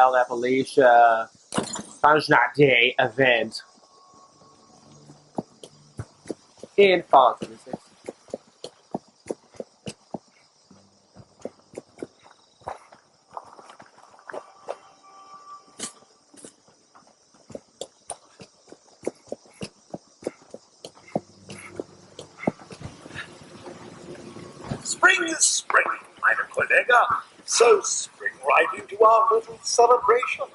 Wild Appalachia Fajnat Day event in Fallout 76. Spring is spring, minor collega. So spring right into our little celebration.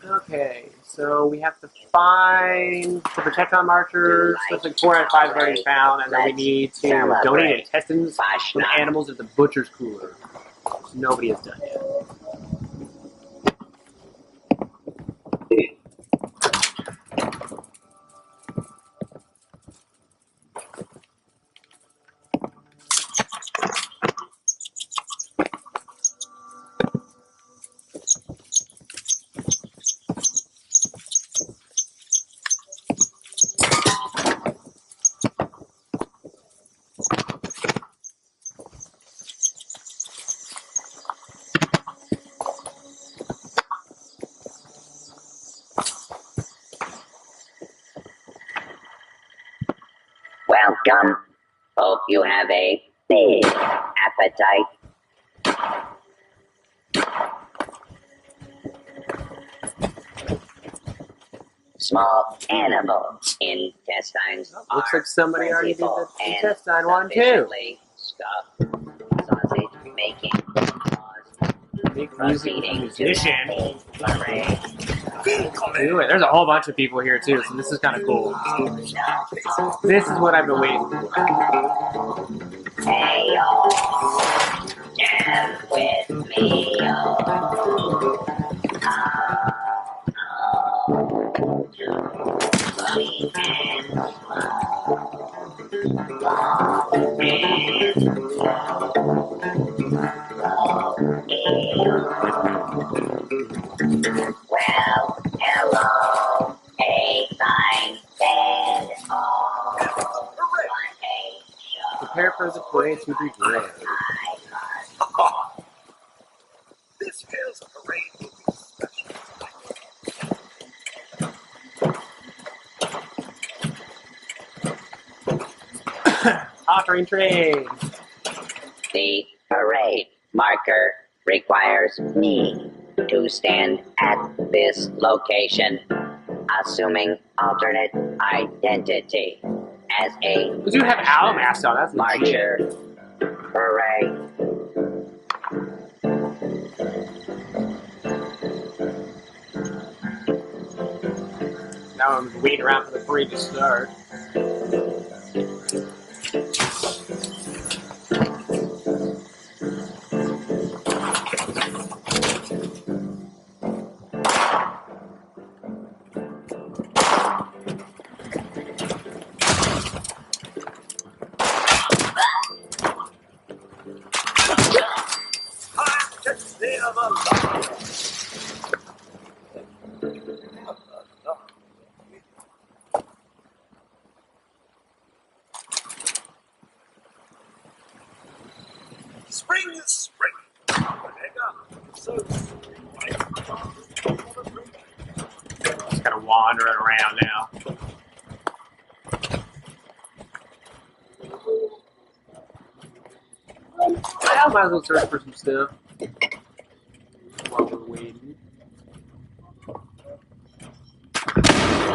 Okay, so we have to find the Protecton marchers. Looks like 4 out of 5 are already found, and then we need to donate intestines from animals at the butcher's cooler, which nobody has done yet. Welcome. Hope you have a big appetite. Small animal intestines. Looks like somebody already did the intestine one too. Sufficiently stuffed. Sausage making Big musician. Parade. Do it. There's a whole bunch of people here too, so this is kind of cool. This is what I've been waiting for. Hey y'all, jam with me, y'all. Sweet and well, hello, a fine band. Prepare for the parade to be grand. This is a parade will be special. Offering trade. The parade marker requires me to stand at this location, assuming alternate identity as a We do have owl masks on. That's marcher. Parade. Now I'm waiting around for the parade to start. Spring is spring. So Just kind of wandering around now. I might as well search for some stuff while we're waiting.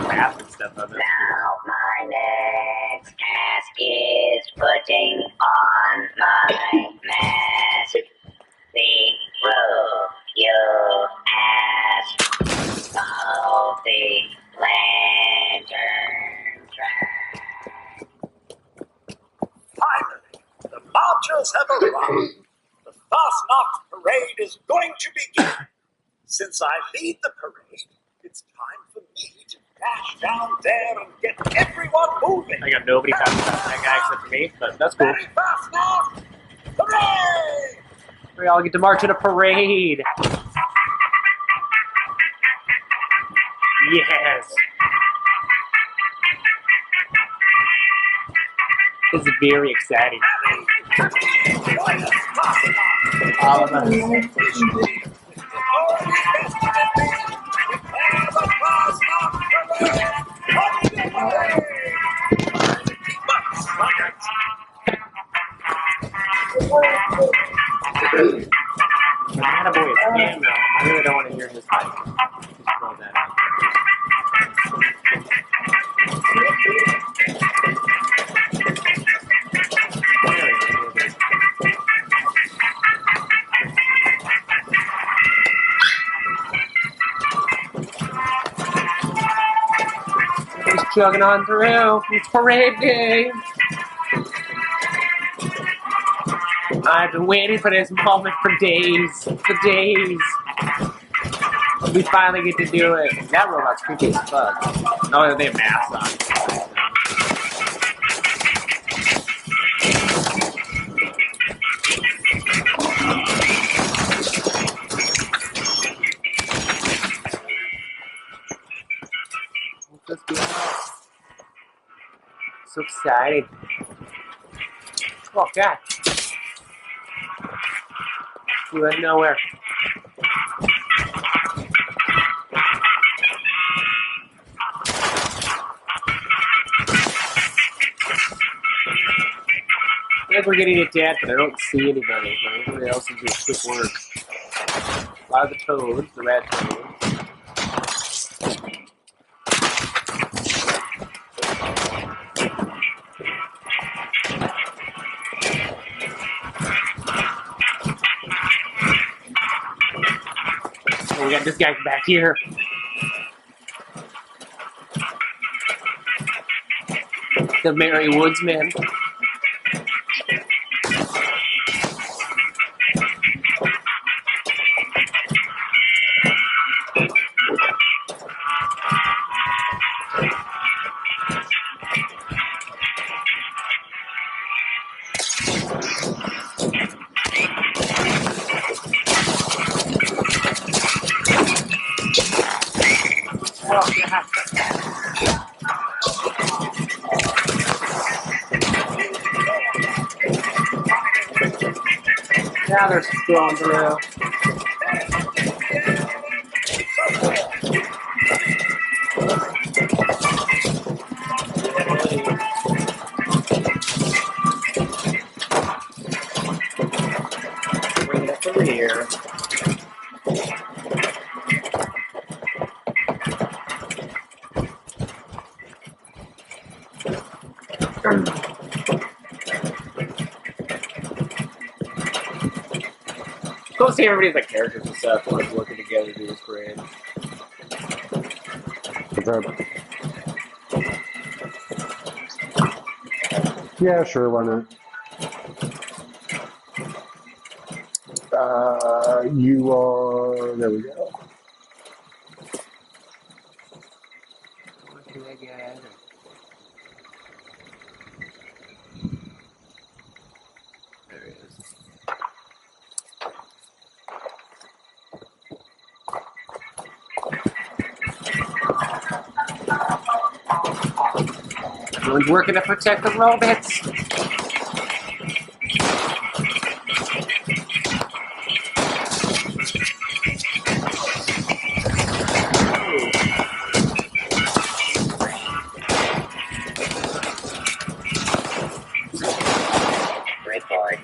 Math and stuff of it. Now my next task is putting on my mask. The rule you ask. Follow the lantern track. finally, the marchers have arrived. The Fastnacht parade is going to begin. Since I lead the parade, it's time for me to dash down there and get everyone moving. I got nobody talking about that guy except for me, but that's cool. Very fast now! Hooray! We all get to march in a parade. Yes. It's very exciting. Join us, Fastnacht! All of us. Attaboy is scam though. I really don't want to hear his hype. Just throw that out there. He's chugging on through. It's parade day. I've been waiting for this moment for days. For days. We finally get to do it. That robot's creepy as fuck. Oh, they have masks on. Let's be honest. So excited. Oh, God. We went nowhere. I feel like we're getting it dead, but I don't see anybody. Everybody else is doing quick work. A lot of the toads, the red toads. Oh, we got this guy back here. The Merry Woodsman. Now they're scrolling through. Bring it up over here. Cool to see everybody's like characters and stuff like working together to do this parade. Yeah, sure, why not? You are, there we go. There he is. Everyone's working to protect the robots. Report.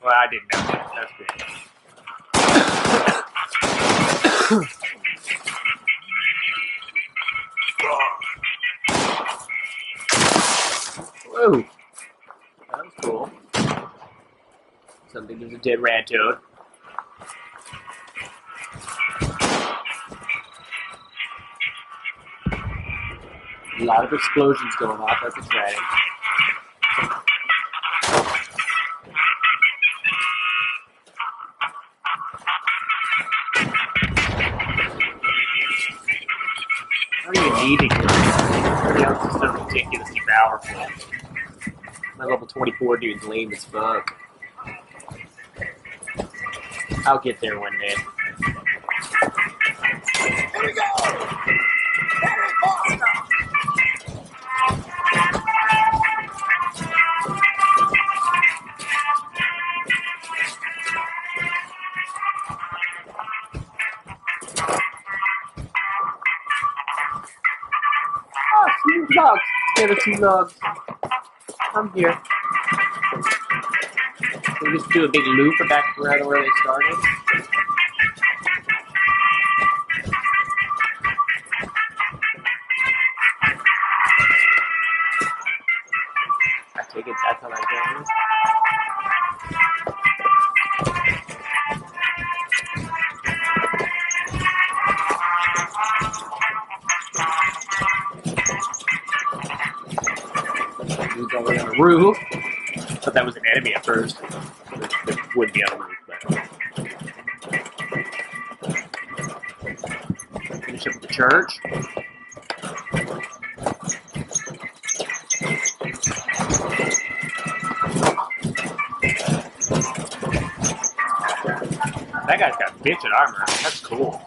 Well, I didn't know that. That's good. Whoa. That was cool. Something is a dead rat toad. A lot of explosions going off. That's exciting. I don't even need it. Everybody else is so ridiculously powerful. My level 24 dude's lame as fuck. I'll get there one day. Here we go! Very fast now! Okay, the 2 logs. I'm here. We just do a big loop back around where they started. I take it that's how that goes. He's over on the roof. But that was an enemy at first. It would be on the roof, but. Finish up with the church. That guy's got bitchin' armor. That's cool.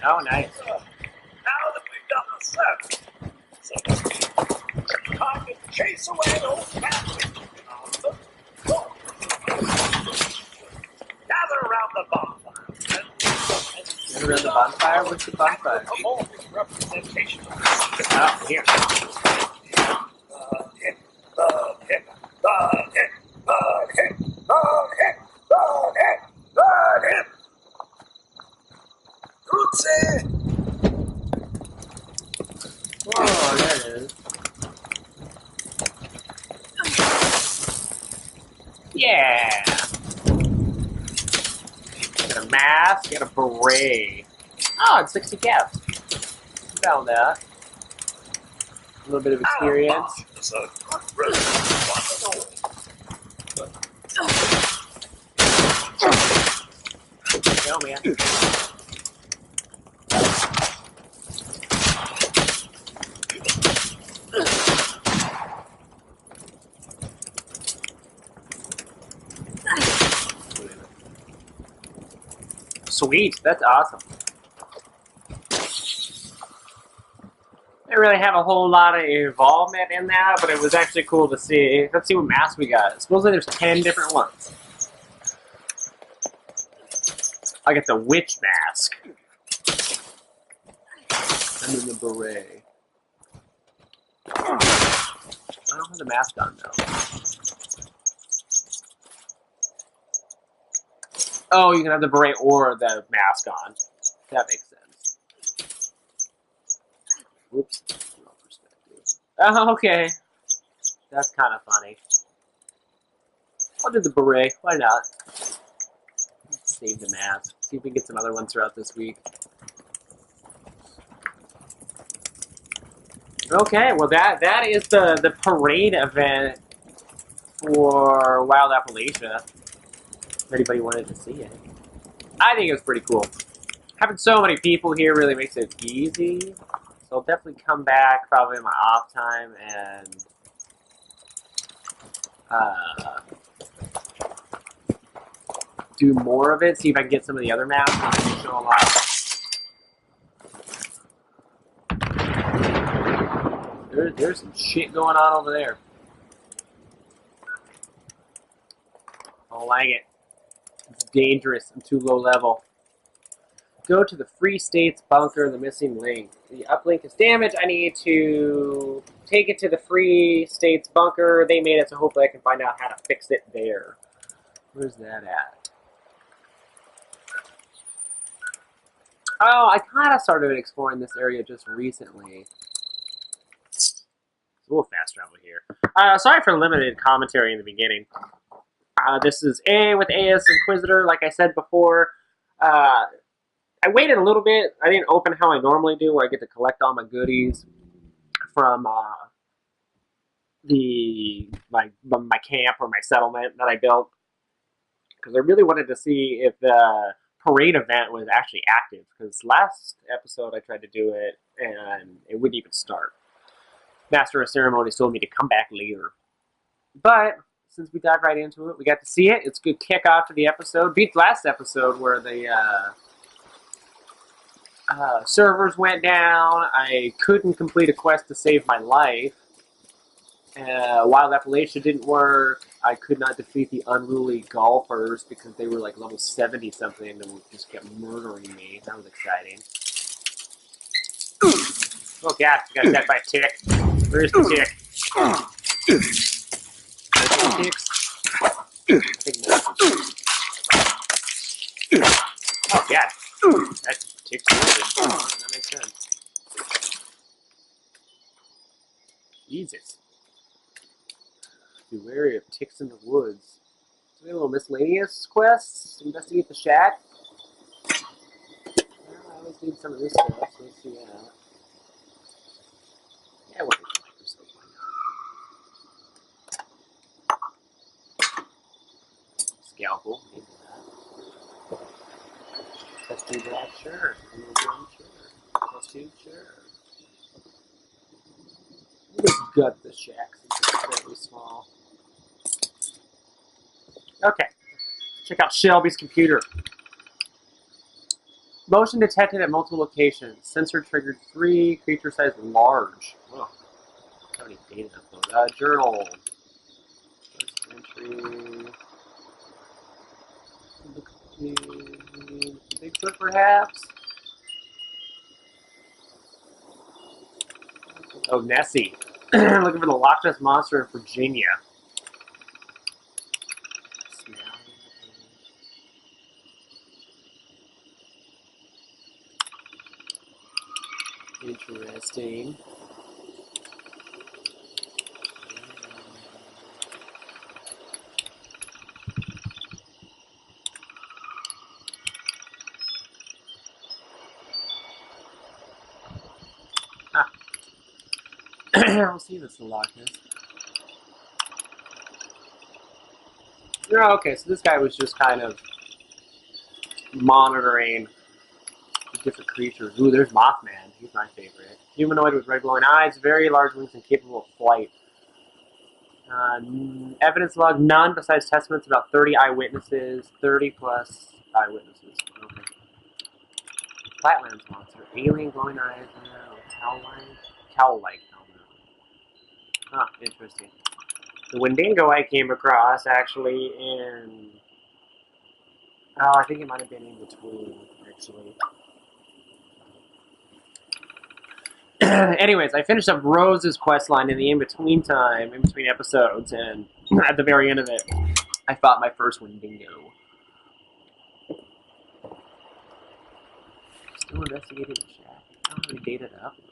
Oh, nice. Now that we've done the search, so to speak, time to chase away those bastards. Gather around the bonfire. Gather around the bonfire? What's the bonfire? A whole representation. Oh, here. Hit, hit, hit, hit, hit, hit, hit. Rootsie! Oh, there it is. Yeah! Got a mask, got a beret. Oh, it's 60 caps. Found that. A little bit of experience. It's a good road. Oh, man. Sweet, that's awesome. I didn't really have a whole lot of involvement in that, but it was actually cool to see. Let's see what masks we got. Supposedly there's 10 different ones. I get the witch mask. And then the beret. I don't have the mask on though. Oh, you can have the beret or the mask on. That makes sense. Whoops. Oh, okay. That's kind of funny. I'll do the beret. Why not? Let's save the mask. See if we can get some other ones throughout this week. Okay, well that is the parade event for Wild Appalachia. If anybody wanted to see it. I think it was pretty cool. Having so many people here really makes it easy. So I'll definitely come back probably in my off time and do more of it. See if I can get some of the other maps and show a lot. There's some shit going on over there. I don't like it. It's dangerous and too low level. Go to the Free States bunker, the missing link. The uplink is damaged. I need to take it to the Free States bunker. They made it, so hopefully I can find out how to fix it there. Where's that at? Oh, I kind of started exploring this area just recently. It's a little fast travel here. Sorry for limited commentary in the beginning. This is with ASInquisitor, like I said before. I waited a little bit. I didn't open how I normally do, where I get to collect all my goodies from my camp or my settlement that I built. Because I really wanted to see if the parade event was actually active. Because last episode I tried to do it, and it wouldn't even start. Master of Ceremonies told me to come back later. But since we dived right into it. We got to see it. It's a good kickoff to the episode. Beat the last episode where the servers went down. I couldn't complete a quest to save my life. Wild Appalachia didn't work. I could not defeat the unruly golfers because they were like level 70 something and just kept murdering me. That was exciting. Oh god, I got attacked by a tick. Where's the tick? Ticks? I think more. Oh god. That tick's loaded. That makes sense. Jesus. Be wary of ticks in the woods. So we have a little miscellaneous quests. Investigate the shack. Well, I always need some of this stuff, so let's see that. Yeah, we'll take the microscope. Why not? Scalpel. Maybe that. Test tube rat, sure. Sure. Test tube, sure. Let's gut the shack since it's fairly small. Okay. Check out Shelby's computer. Motion detected at multiple locations. Sensor triggered 3. Creature size large. Oh. How many data upload? Journal. First entry. Bigfoot, perhaps? Oh, Nessie. Looking for the Loch Ness Monster in Virginia. Interesting. I'll see this in Loch Ness. Oh, okay, so this guy was just kind of monitoring the different creatures. Ooh, there's Mothman. He's my favorite. Humanoid with red glowing eyes, very large wings, and capable of flight. Evidence log, none besides testaments about 30 eyewitnesses. 30 plus eyewitnesses. Okay. Flatlands monster. Alien glowing eyes. Cowl-like. Huh, interesting. The Wendigo I came across actually in... Oh, I think it might have been in between, actually. Anyways, I finished up Rose's questline in the in-between time, in between episodes, and at the very end of it, I fought my first Wendigo. Still investigating the shack. I don't have any data to upload.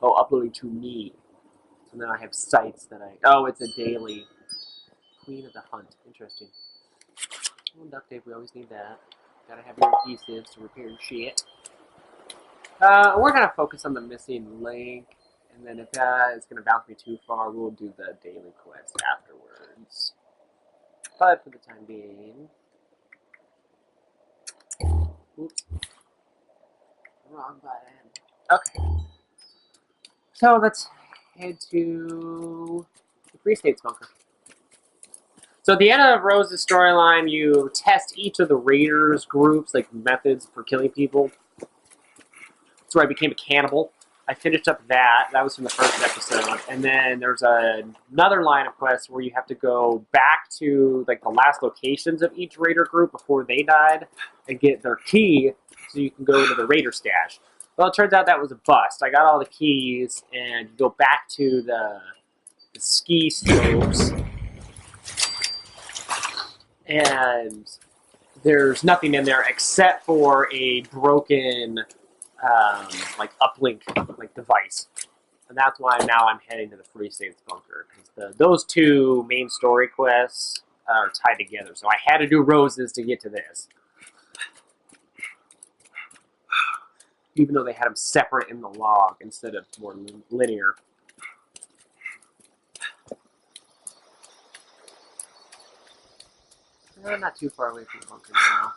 Oh, uploading to me. So now I have sites that I... Oh, it's a daily. Queen of the Hunt. Interesting. Oh, duct tape, we always need that. Gotta have your adhesives to repair your shit. We're gonna focus on the missing link, and then if that is gonna bounce me too far, we'll do the daily quest afterwards. But for the time being... Oops. Wrong button. Okay. So let's head to the Free States bunker. So at the end of Rose's storyline, you test each of the raiders groups, like methods for killing people. That's where I became a cannibal. I finished up that. That was from the first episode. And then there's another line of quests where you have to go back to like the last locations of each raider group before they died and get their key so you can go to the raider stash. Well, it turns out that was a bust. I got all the keys and you go back to the ski slopes. And there's nothing in there except for a broken like uplink like device, and that's why now I'm heading to the Free States bunker because those two main story quests are tied together. So I had to do Rose's to get to this, even though they had them separate in the log instead of more linear. Not too far away from the bunker now.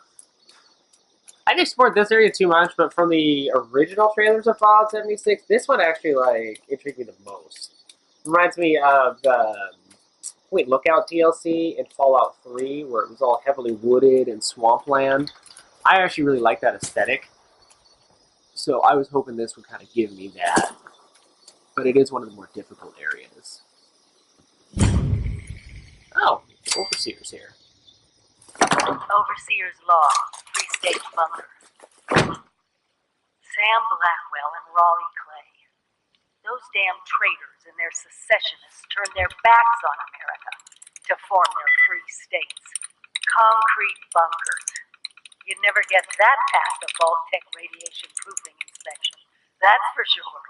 I didn't explored this area too much, but from the original trailers of Fallout 76, this one actually like intrigued me the most. Reminds me of the Lookout DLC in Fallout 3, where it was all heavily wooded and swampland. I actually really like that aesthetic, so I was hoping this would kind of give me that. But it is one of the more difficult areas. Oh, Overseer's here. Overseer's Law, Free State Bunker. Sam Blackwell and Raleigh Clay. Those damn traitors and their secessionists turned their backs on America to form their free states. Concrete bunkers. You'd never get that past a Vault-Tec radiation proofing inspection. That's for sure.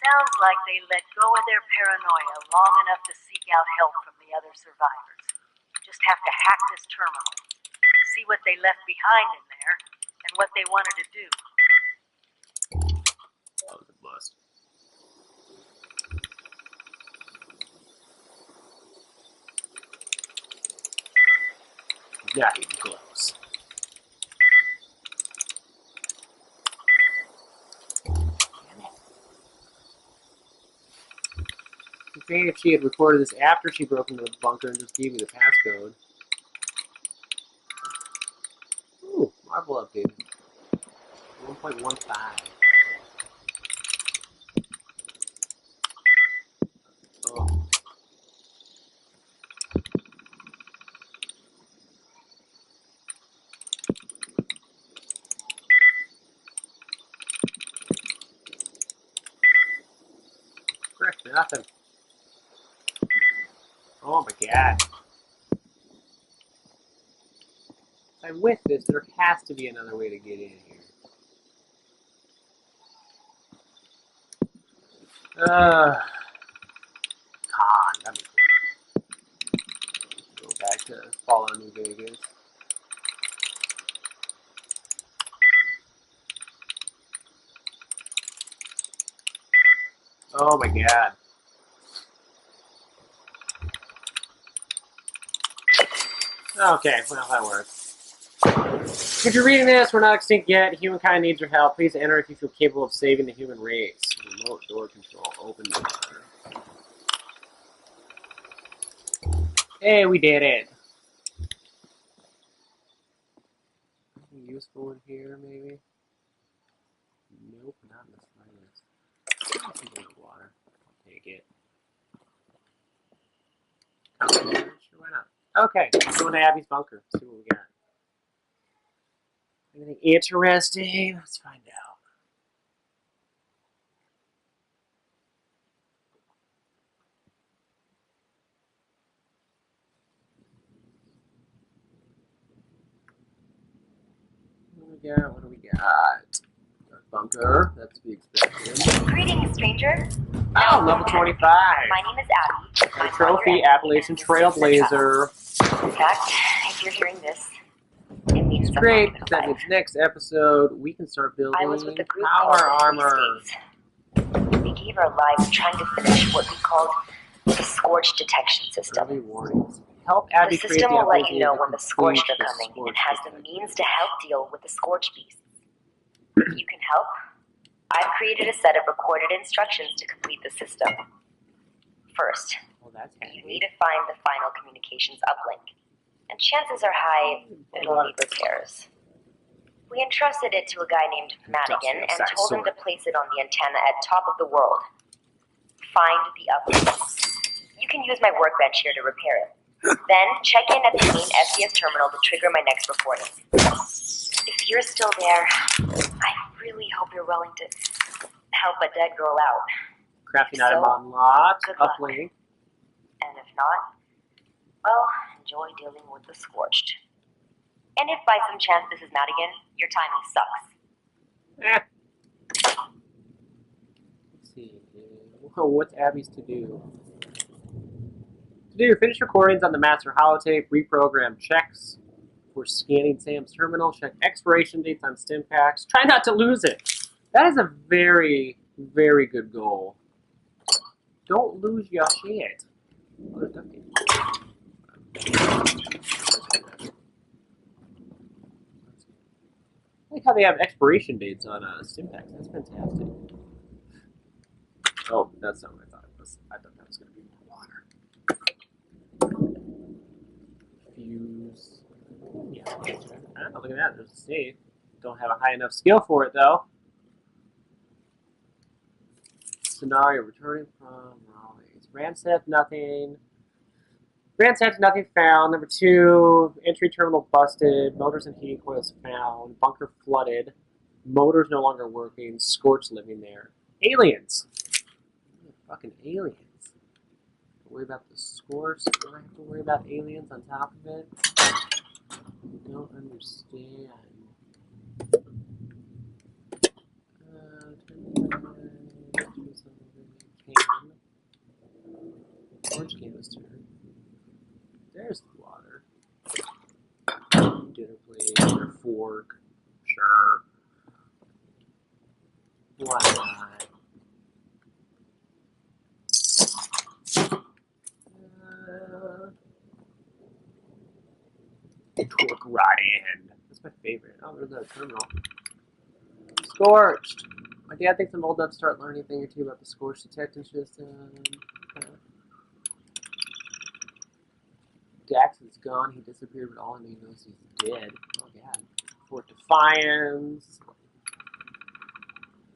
Sounds like they let go of their paranoia long enough to seek out help from the other survivors. Just have to hack this terminal, see what they left behind in there, and what they wanted to do. That was a bust. Not even close. Insane if she had recorded this after she broke into the bunker and just gave me the passcode. Ooh, Marvel update. 1.15. Oh. Frick, nothing. Oh my god. If I'm with this, there has to be another way to get in here. Con, that'd be cool. Go back to Fallout New Vegas. Oh my god. Okay, well that works. If you're reading this, we're not extinct yet. Humankind needs your help. Please enter if you feel capable of saving the human race. Remote door control. Open door. Hey, we did it. Anything useful in here, maybe? Nope, not in the slightest. Something in the water. I'll take it. Okay, sure, why not? Okay, let's go into Abby's bunker. See what we got. Anything interesting? Let's find out. What do we got? What do we got? Bunker. That's to be expected. Greetings, stranger. Oh, level 25. My name is Abby. A trophy Appalachian Trailblazer. In fact, if you're hearing this, it means It's great because that means next episode we can start building I was with the group power called armor. We gave our lives trying to finish what we called the Scorch Detection System. Early warnings. Help Abby The create system the will let ability you know to when the complete Scorched are the coming Scorch and has the Detection. means to help deal with the Scorch beasts. You can help. I've created a set of recorded instructions to complete the system. First, Oh, that's you handy. need to find the final communications uplink, and chances are high it'll need repairs. We entrusted it to a guy named Madigan and told him to place it on the antenna at top of the world. Find the uplink. You can use my workbench here to repair it. Then check in at the main SES terminal to trigger my next recording. If you're still there, I really hope you're willing to help a dead girl out. Crafting item unlocked. Good luck. Uplink. And if not, well, enjoy dealing with the Scorched. And if by some chance this is Madigan, your timing sucks. Let's see. Oh, what's Abby's to do? To do your finished recordings on the master holotape, reprogram checks for scanning Sam's terminal, check expiration dates on stim packs. Try not to lose it. That is a very, very good goal. Don't lose your shit. like how they have expiration dates on Stimpaks. That's fantastic. Oh, that's not what I thought it was. I thought that was going to be more water. Fuse. Yeah, oh, look at that. There's a save. Don't have a high enough skill for it, though. Scenario returning from Raleigh's. Ransacked, nothing. Ransacked, nothing found. Number 2, entry terminal busted. Motors and heating coils found. Bunker flooded. Motors no longer working. Scorch living there. Aliens. Fucking aliens. Don't worry about the Scorch. Don't I have to worry about aliens on top of it? I don't understand. Orange canister. There's the water. Dinner plate, dinner fork. Sure. Why not? Torque rod end. That's my favorite. Oh, there's another terminal. Scorched. My dad thinks I'm old enough to start learning a thing or two about the Scorched detection system. Dax is gone. He disappeared, but all I know is he's dead. Oh, God. Fort Defiance.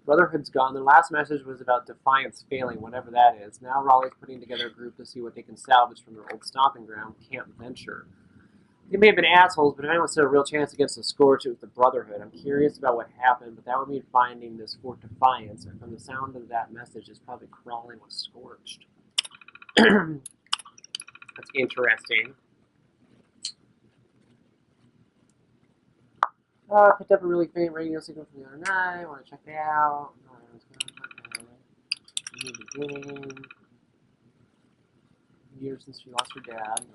Brotherhood's gone. Their last message was about Defiance failing, whatever that is. Now Raleigh's putting together a group to see what they can salvage from their old stomping ground, Camp Venture. They may have been assholes, but if anyone stood a real chance against the Scorch, it was the Brotherhood. I'm curious about what happened, but that would mean finding this Fort Defiance, and from the sound of that message, it's probably crawling with Scorched. That's interesting. Picked up a really faint radio signal from the other night. Want to check it out? Years since she lost her dad.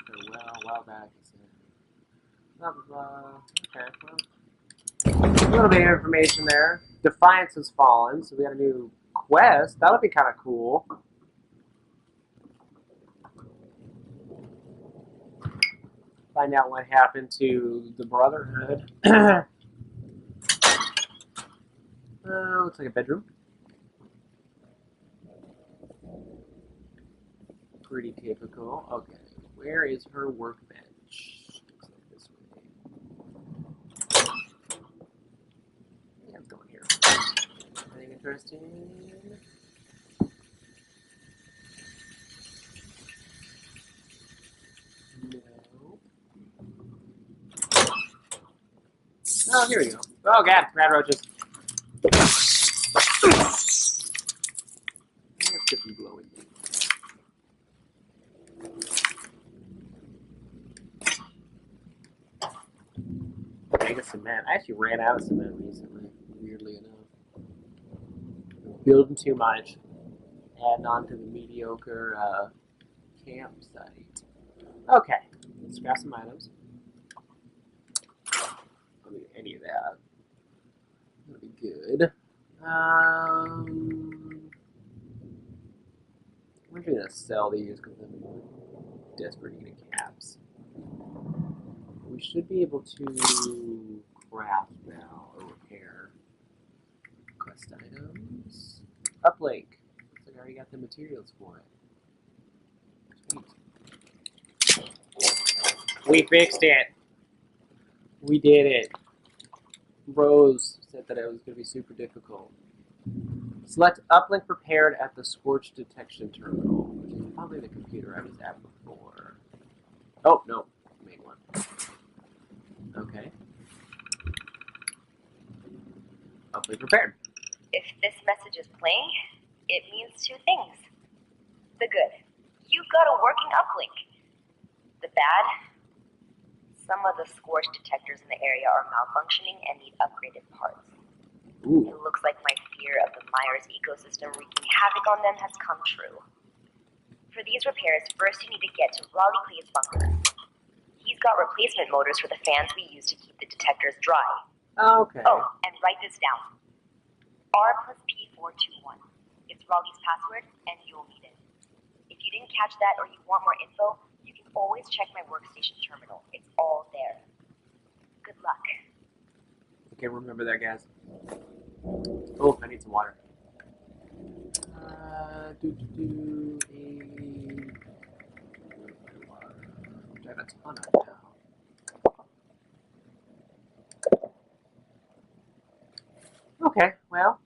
Farewell, a while back. He said, blah blah blah. Okay, well, a little bit of information there. Defiance has fallen, so we got a new quest. That'll be kind of cool. Find out what happened to the Brotherhood. Looks like a bedroom. Pretty typical. Okay, where is her workbench? Looks like this way. Yeah, let's go in here. Anything interesting? No. Oh, here we go. Oh, God, rat roaches. Let's get some glowing. Bag of cement. I actually ran out of cement recently, weirdly enough. Building too much. Adding on to the mediocre campsite. Okay, let's grab some items. Don't need any of that. That'll be good. We're gonna sell these because I'm desperate to get caps. We should be able to craft now or repair quest items. Uplink. Looks like I already got the materials for it. Sweet. We fixed it. We did it. Rose said that it was going to be super difficult. Select uplink prepared at the Scorch detection terminal, which is probably the computer I was at before. Oh, no. Main one. Okay. Uplink prepared. If this message is playing, it means two things. The good, you've got a working uplink. The bad, some of the Scorch detectors in the area are malfunctioning and need upgraded parts. Ooh. It looks like my fear of the Myers ecosystem wreaking havoc on them has come true. For these repairs, first you need to get to Raleigh Clay's bunker. He's got replacement motors for the fans we use to keep the detectors dry. Okay. Oh, and write this down. R+P421. It's Raleigh's password, and you'll need it. If you didn't catch that or you want more info, you can always check my workstation terminal. It's all there. Good luck. Can't remember that, guys. Oh, I need some water. I have a ton of now. Okay, well.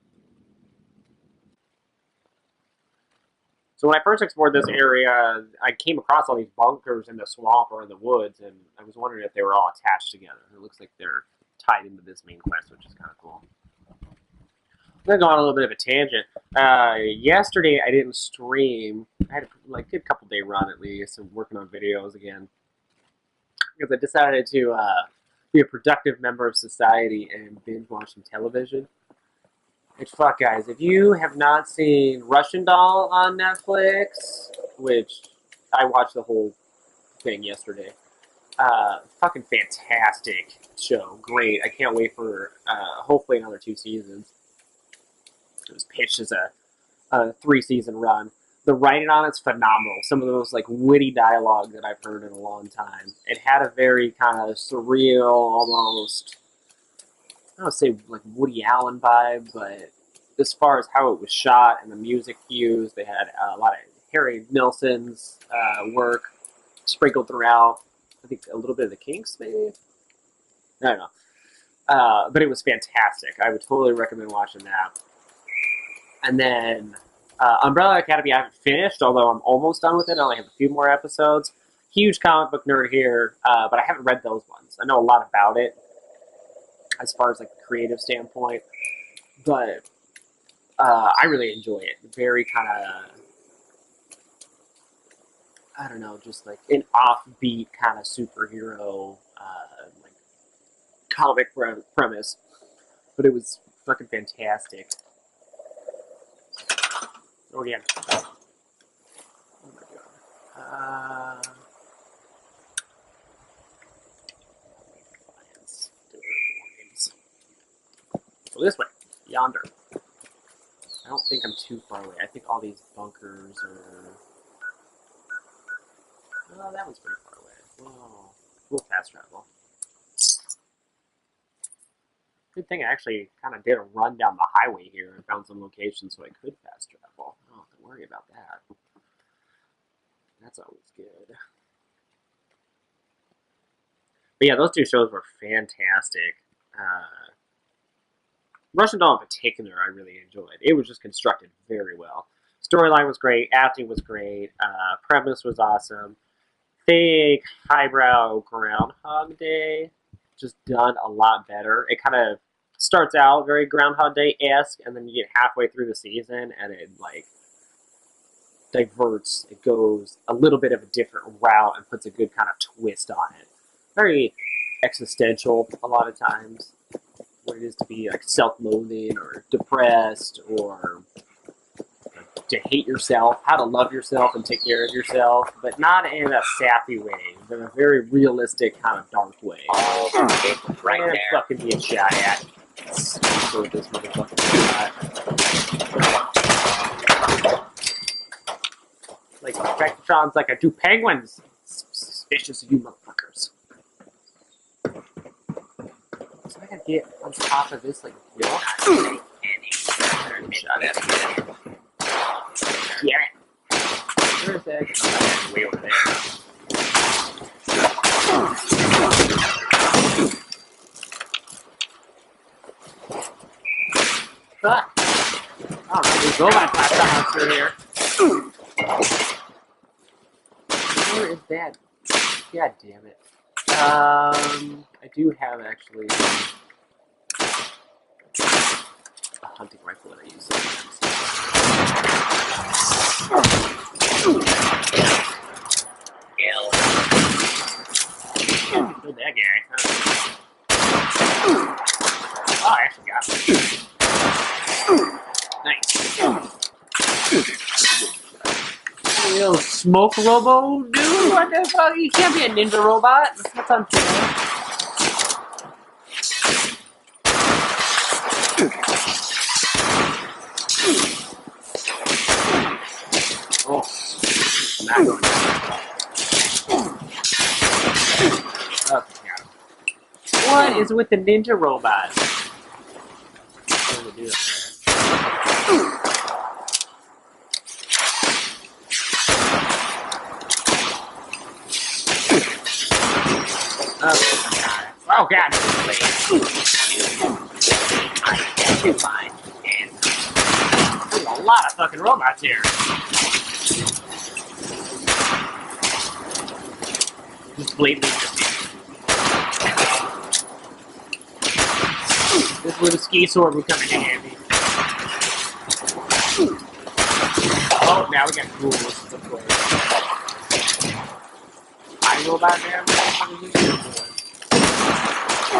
So when I first explored this area, I came across all these bunkers in the swamp or in the woods, and I was wondering if they were all attached together. It looks like they're tied into this main quest, which is kind of cool. I'm going to go on a little bit of a tangent. Yesterday, I didn't stream. I had a good couple day run at least, and working on videos again. Because I decided to be a productive member of society and binge watch some television. Which, fuck, guys, if you have not seen Russian Doll on Netflix, which I watched the whole thing yesterday, fucking fantastic show. Great. I can't wait for hopefully another 2 seasons. It was pitched as a 3-season run. The writing on it's phenomenal. Some of the most witty dialogue that I've heard in a long time. It had a very kind of surreal, almost, I don't say Woody Allen vibe, but as far as how it was shot and the music used, they had a lot of Harry Nilsson's work sprinkled throughout. I think a little bit of the Kinks, maybe? I don't know. But it was fantastic. I would totally recommend watching that. And then Umbrella Academy I haven't finished, although I'm almost done with it. I only have a few more episodes. Huge comic book nerd here, but I haven't read those ones. I know a lot about it as far as the creative standpoint, but I really enjoy it. Very kind of, I don't know, just an offbeat kind of superhero comic premise, but it was fucking fantastic. Oh yeah. Oh my god. So this way, yonder. I don't think I'm too far away. I think all these bunkers are. Oh, that one's pretty far away. Whoa. We'll fast travel. Good thing I actually kind of did a run down the highway here and found some locations so I could fast travel. I don't have to worry about that. That's always good. But yeah, those 2 shows were fantastic. Russian Doll in particular, I really enjoyed. It was just constructed very well. Storyline was great. Acting was great. Premise was awesome. Fake, highbrow Groundhog Day. Just done a lot better. It kind of starts out very Groundhog Day-esque, and then you get halfway through the season, and it diverts. It goes a little bit of a different route and puts a good kind of twist on it. Very existential a lot of times, what it is to be self-loathing or depressed or to hate yourself, how to love yourself and take care of yourself, but not in a sappy way, but in a very realistic kind of dark way. Right and there. Fucking being shot at. So this motherfucker Spectrons I do penguins. Suspicious of you motherfuckers. So I gotta get on top of this hill. Shot at me. Damn it. Where's that? Way over there. Fuck. Oh, there's robot platforms through here. Where is that? God damn it. I do have actually a hunting rifle that I use sometimes. Kill that guy. Oh, I actually got him. Nice. Little smoke robo dude? What the fuck? You can't be a ninja robot. That's unfair. Oh, not going. Okay, got him. What is with the ninja robot? doing there. Oh god, Identified. there's a lot of fucking robots here. Just blatantly this is where the ski sword would come in handy. Oh, now we got ghouls, of course. I go by there, motherfuckers. I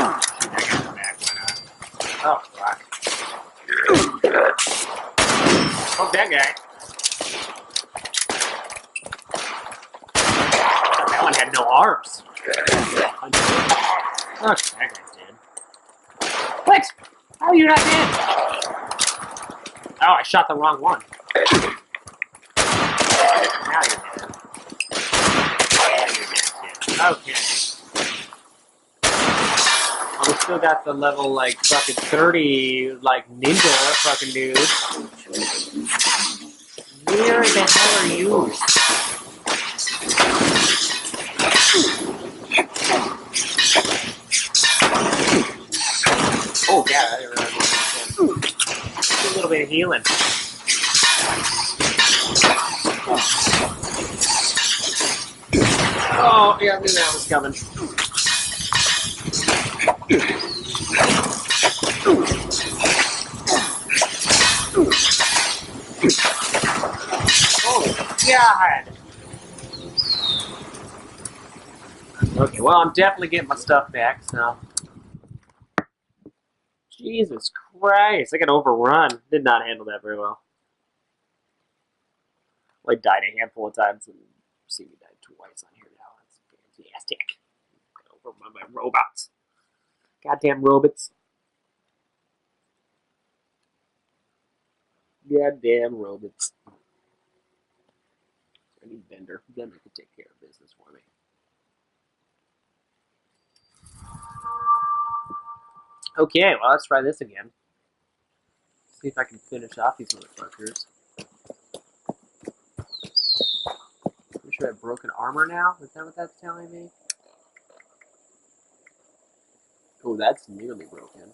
got the back, why not? Oh, fuck. Oh, that guy. Oh, that one had no arms. Oh, that guy's dead. What? How are you not dead? Oh, I shot the wrong one. Now you're dead. Okay. Oh, we still got the level, like, fucking 30, like, ninja fucking dude. Where the hell are you? Oh, yeah, I didn't realize a little bit of healing. Oh, yeah, I knew that was coming. Oh, God. Okay, well, I'm definitely getting my stuff back, so. Jesus Christ, I got overrun. Did not handle that very well. I died a handful of times and see me die twice on here now. That's fantastic. Got overrun by robots. Goddamn robots. Goddamn robots. I need Bender. Bender can take care of business for me. Okay, well, let's try this again. See if I can finish off these motherfuckers. Pretty sure I have broken armor now? Is that what that's telling me? Oh, that's nearly broken.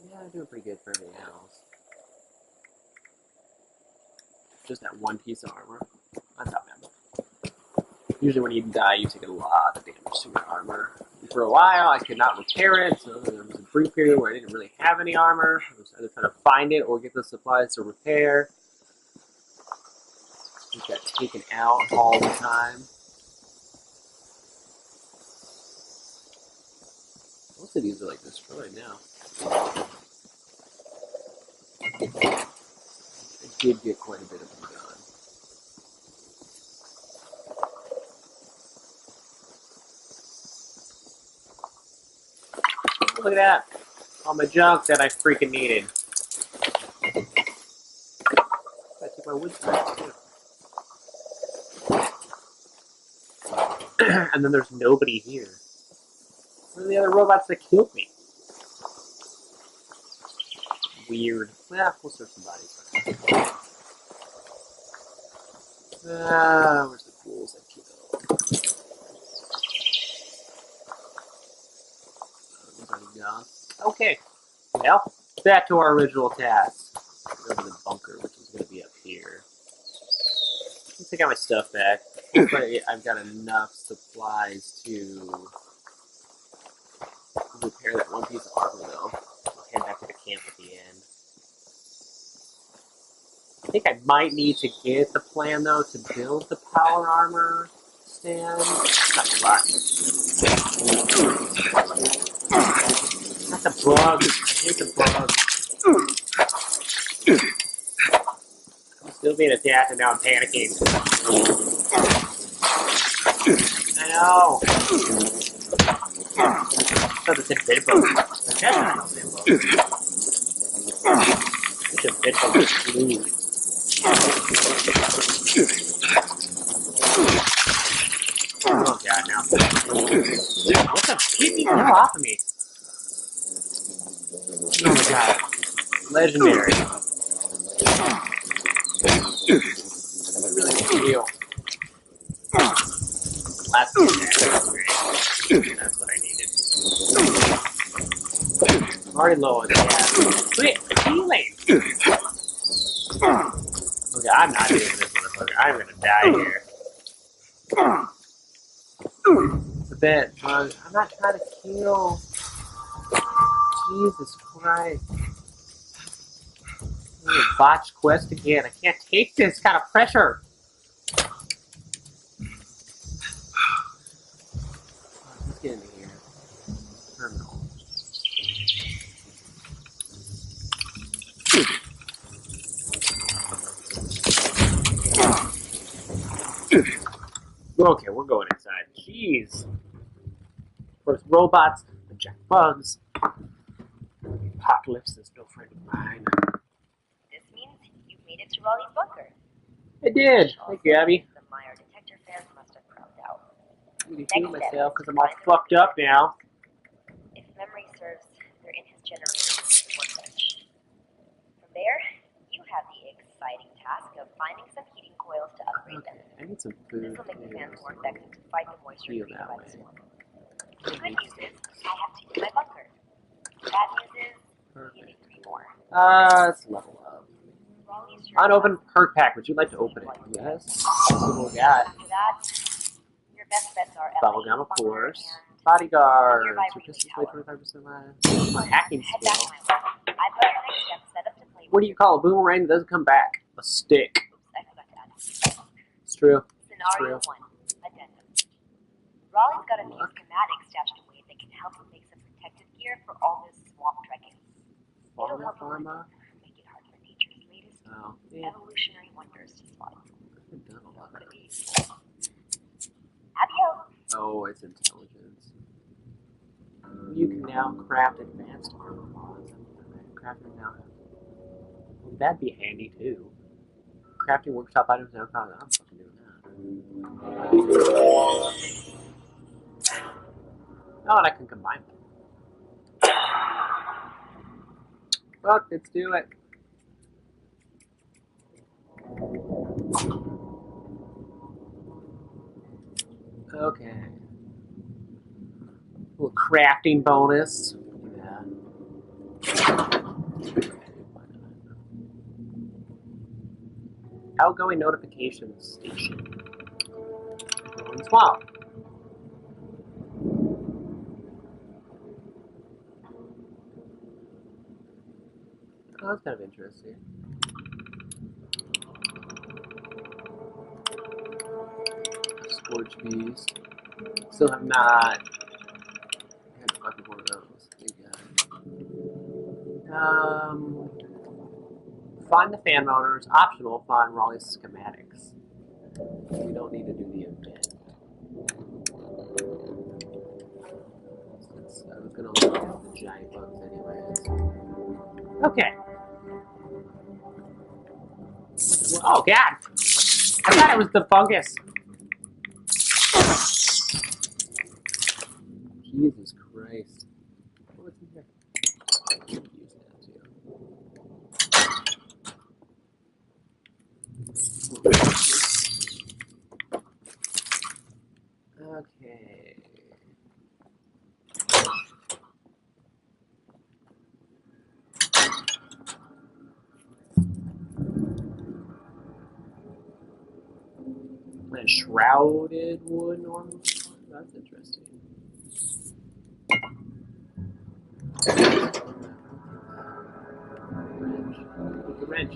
Yeah, I'm doing pretty good for everything else. Just that one piece of armor. That's not bad. Usually when you die, you take a lot of damage to your armor. And for a while, I could not repair it, so there was a brief period where I didn't really have any armor. I was either trying to find it or get the supplies to repair. It got taken out all the time. Most of these are like destroyed now. I did get quite a bit of them done. Look at that. All my junk that I freaking needed. I took my wood scraps too. And then there's nobody here. Where are the other robots that killed me? Weird. Well, we'll search some bodies. Where's the ghouls that killed? Gone. Okay. Well, back to our original task. Go to the bunker, which is going to be up here. Let's take out my stuff back. Hopefully I've got enough supplies to repair that one piece of armor, though. I'll head back to the camp at the end. I think I might need to get the plan, though, to build the power armor stand. Not a lot. Not the bugs. I hate the bugs. I'm still being attacked and now I'm panicking. I know. So the bed bugs. That's not the same bug. Such a bed bug is blue. Oh god, now. What the fuck? Get off of me. Legendary. Really feel. Last attack. That's what I needed. I'm already low on gas. Quit healing! Okay, I'm not doing this motherfucker. I'm gonna die here. It's a bit, I'm not trying to kill. Jesus Christ. Botched quest again. I can't take this kind of pressure. Let's get into here. Terminal. Okay, we're going inside. Jeez. First robots, the jack bugs. Apocalypse is no friend of mine. This means you've made it to Raleigh's bunker. I did. Thank you, Abby. The Meyer detector fans must have crowned out. I'm gonna heal myself because I'm all fucked up now. If memory serves, they're in his generator workbench. From there, you have the exciting task of finding some heating coils to upgrade them. I need some food. This will make the fans more effective to fight the moisture Heal created that by way. the swarm. The good news is, I have to use my bunker. Bad news is, you need 3 more. Let's level up. Raleigh's your Unopened perk pack. Would you like to open it? Yes. That's what we got. After that, your best bets are Bubblegum, of bunker course. and Bodyguard. nearby Persistence relay rate tower. 25% less. My hacking Head back skill. my way. I've got your next step set up to play What do you call a boomerang that doesn't come back? A stick. Oops, I forgot to add it. It's true. Scenario True. 1. Addendum. Raleigh's got a few schematics stashed away that can help him make some protective gear for all those swamp dragons. It'll help him make it hard for nature's latest Oh, yeah. evolutionary wonders to spot. I've done a lot of Could be it. useful. Adios. Oh, it's intelligence. You can now craft advanced armor mods. Crafting now. That'd be handy too. Crafting workshop items now. I'm fucking doing that. Oh, and I can combine them. Fuck, let's do it. Okay. A little crafting bonus. Yeah. Outgoing notifications station. Swamp. Oh, that's kind of interesting. Scorch bees. Still have not had fucking one of those. Thank God. Find the fan motors. Optional. Find Raleigh's schematics. We don't need to do the event. Since I was gonna look at the giant bugs anyways. Okay. Oh God! I thought it was the fungus. Jesus Christ! What's in here? I can use that too. Okay. And shrouded wood normal. That's interesting. Wrench. With the wrench.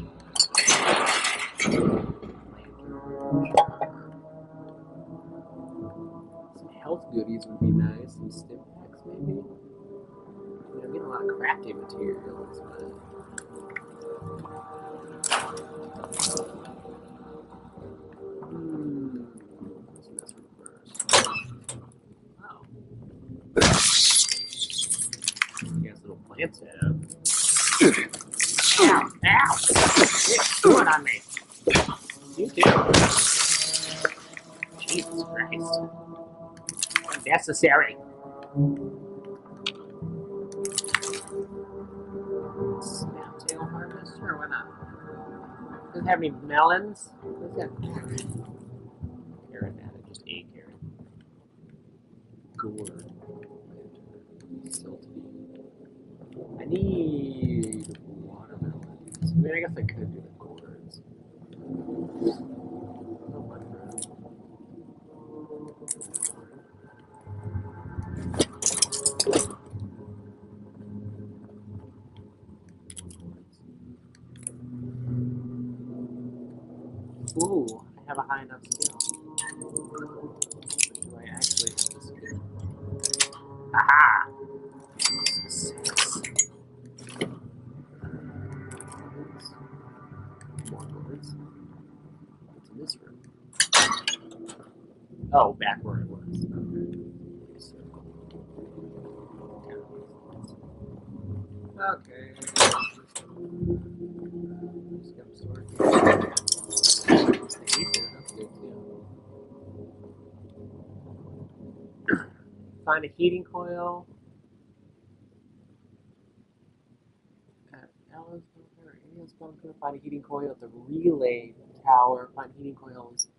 Some health goodies would be nice. Some stim packs maybe. I'm getting a lot of crafting materials, but let's mess with first. Oh. Yes, little plant setup. Ow! Ow! It's doing on me. You too. Jesus Christ. Unnecessary. Snaptail. have any melons? What's that? Carrot, man. I just ate carrot. Gourd. Silty. I need watermelons. I mean, I guess I could do the gourds. Ooh, I have a high enough skill. But do I actually have the skill? Aha! Success. More gourds. What's in this room? Oh, back where it was. Okay. Just got stored. Find a heating coil. At Ella's bunker, Anna's bunker. Find a heating coil at the relay tower. Find heating coils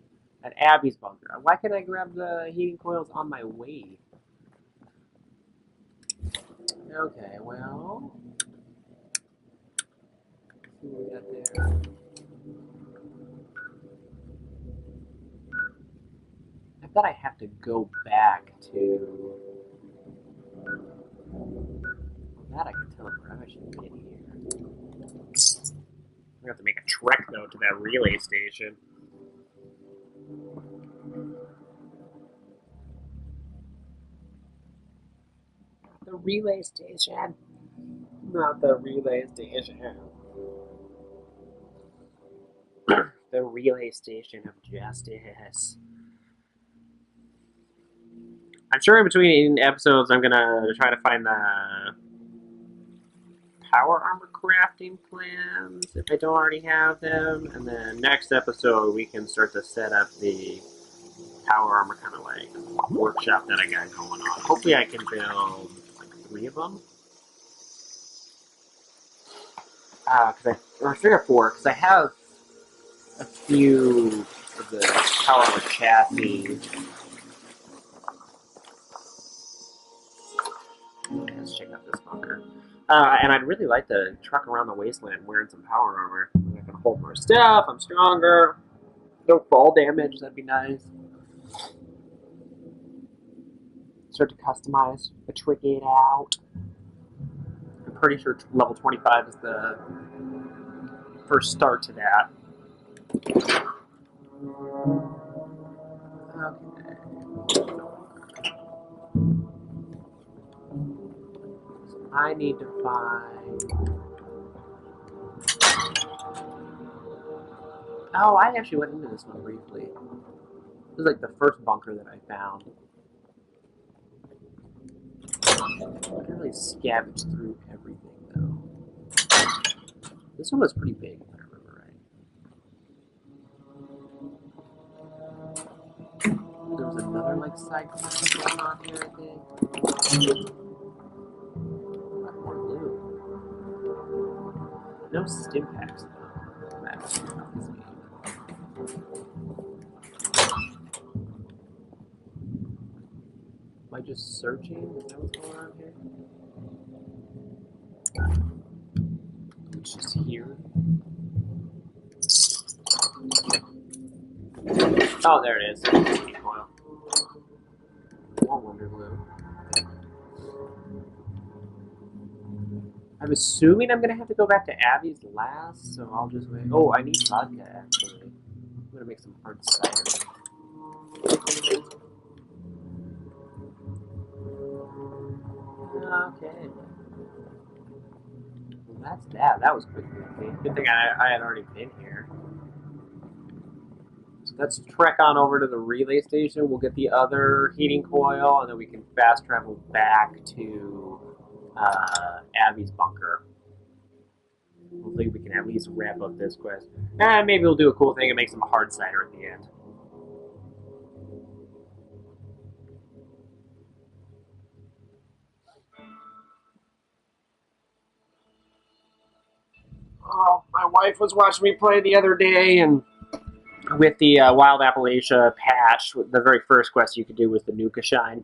at Abby's bunker. Why can't I grab the heating coils on my way? Okay, well. Let's see what we got there. I bet I have to go back to. That I can teleport. I've actually been here. We have to make a trek though to that relay station. The relay station. Not the relay station. The relay station of justice. I'm sure in between episodes I'm gonna try to find the power armor crafting plans if I don't already have them, and then next episode we can start to set up the power armor kind of like workshop that I got going on. Hopefully I can build like 3 of them. Or 3 or 4, because I have a few of the power armor chassis. Let's check out this bunker. And I'd really like to truck around the wasteland wearing some power armor. I can hold more stuff, I'm stronger. No fall damage, that'd be nice. Start to customize, trick it out. I'm pretty sure level 25 is the first start to that. Okay. So I need to find. Oh, I actually went into this one briefly. This is like the first bunker that I found. I can really scavenge through everything, though. This one was pretty big, if I remember right. There was another, like, side quest going on here, I think. More loot. No stim packs, though. That's about this game. Am I just searching? Is that what's going on here? It's just here. Oh, there it is. Coil. More Wonder Glue. I'm assuming I'm gonna have to go back to Abby's last, so I'll just wait. Oh, I need vodka actually. I'm gonna make some hard cider. Okay. Well, that's that. That was quick. Good thing I had already been here. So let's trek on over to the relay station. We'll get the other heating coil, and then we can fast travel back to Abby's bunker. Hopefully we can at least wrap up this quest. And maybe we'll do a cool thing and make some hard cider at the end. Oh, my wife was watching me play the other day, and with the Wild Appalachia patch, the very first quest you could do was the Nuka Shine.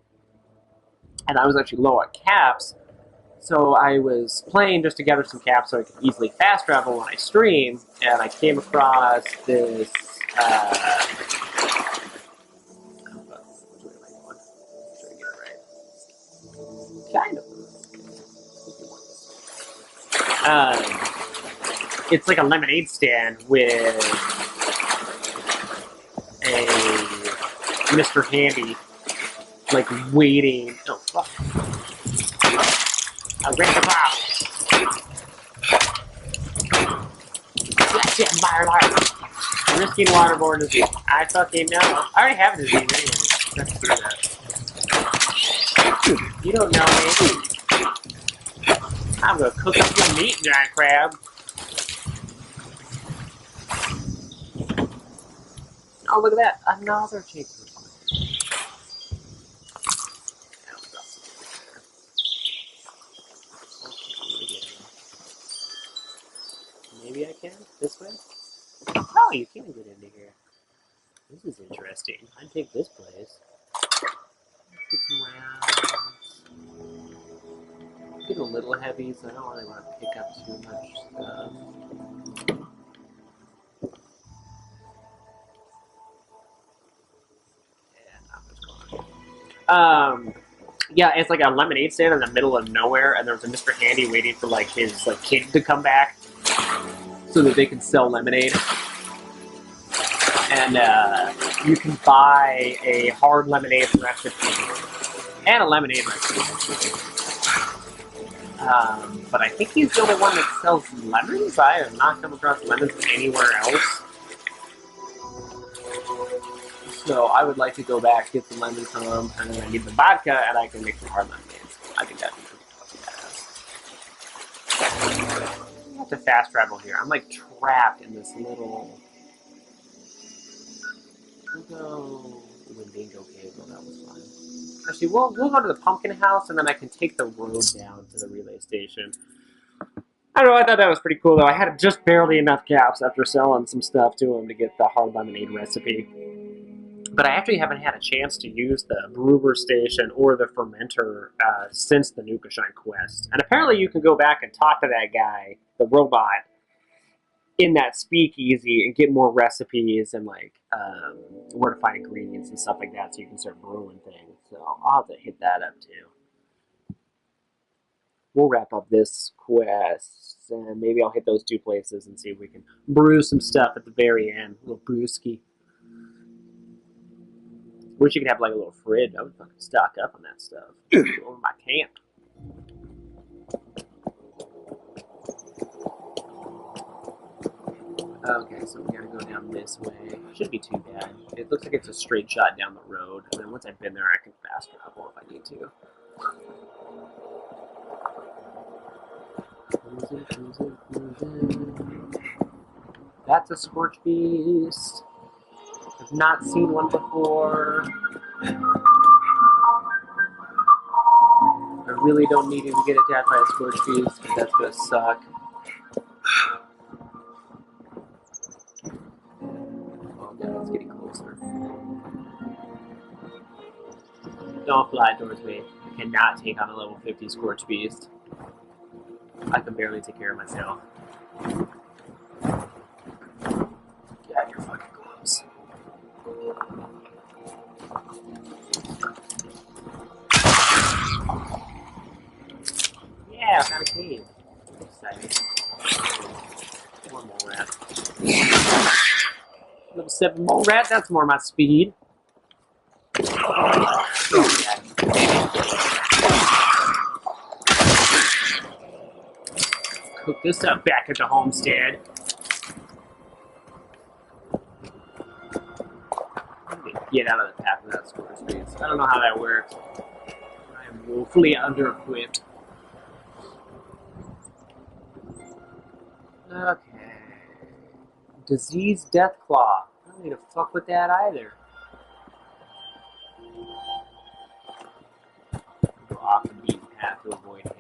And I was actually low on caps, so I was playing just to gather some caps so I could easily fast travel when I stream, and I came across this, kind of. It's like a lemonade stand with a Mr. Handy, like, waiting. Oh, fuck. I ran the box. Risking waterborne disease. I fucking know. I already have a disease anyway. Let's do that. You don't know me. I'm gonna cook up your meat, giant crab. Oh, look at that. Another chicken. Maybe I can? This way? Oh, you can get into here. This is interesting. I'd take this place. Let's get some rounds. Getting a little heavy, so I don't really want to pick up too much stuff. Yeah, it's like a lemonade stand in the middle of nowhere, and there's a Mr. Handy waiting for like his kid to come back so that they can sell lemonade. And you can buy a hard lemonade recipe and a lemonade recipe. But I think he's the only one that sells lemons. I have not come across lemons anywhere else. So I would like to go back, get the lemon from him, and then I need the vodka, and I can make some hard lemonades. I think that'd be pretty badass. I have to fast travel here. I'm like trapped in this little. We'll go Wendigo Cave. Well, that was fun. Actually, we'll go to the pumpkin house, and then I can take the road down to the relay station. I don't know. I thought that was pretty cool, though. I had just barely enough caps after selling some stuff to him to get the hard lemonade recipe. But I actually haven't had a chance to use the brewer station or the fermenter since the Nuka Shine quest. And apparently you can go back and talk to that guy, the robot, in that speakeasy and get more recipes and like where to find ingredients and stuff like that so you can start brewing things. So I'll have to hit that up too. We'll wrap up this quest and maybe I'll hit those two places and see if we can brew some stuff at the very end. A little brewski. Wish you could have like a little fridge. I would fucking stock up on that stuff. Over my camp. Okay, so we gotta go down this way. Shouldn't be too bad. It looks like it's a straight shot down the road. And then once I've been there, I can fast travel if I need to. Cruising. That's a Scorch Beast. I've not seen one before. I really don't need to get attacked by a Scorch Beast, because that's gonna suck. Oh no, it's getting closer. Don't fly towards me. I cannot take on a level 50 Scorch Beast. I can barely take care of myself. Yeah, you're fucking close. Yeah, I found a cave. Exciting. One more rat. Level 7 mole rat, that's more my speed. Cook this up back at the homestead. Get out of the path of that Scorch Beast. I don't know how that works. I am woefully under-equipped. Okay. Disease Deathclaw. I don't need to fuck with that either. Go off the beaten path to avoid him.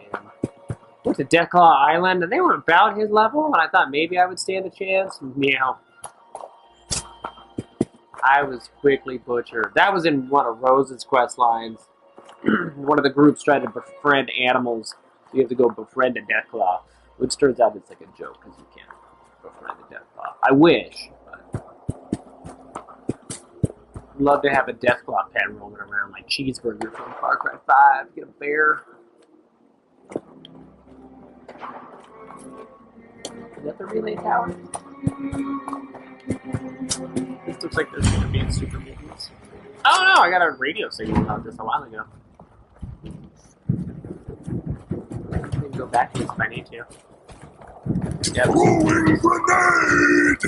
to Deathclaw Island, and they were about his level, and I thought maybe I would stand a chance. Meow. I was quickly butchered. That was in one of Rose's quest lines. One of the groups tried to befriend animals. You have to go befriend a Deathclaw, which turns out it's like a joke because you can't befriend a Deathclaw. I wish, but I'd love to have a Deathclaw pet roaming around like Cheeseburger from Far Cry 5. Get a bear. Is that the relay tower? This looks like there's going to be super mutants. Oh no, I got a radio signal about this a while ago. I can go back to this if I need to. Yeah, Throwing grenade!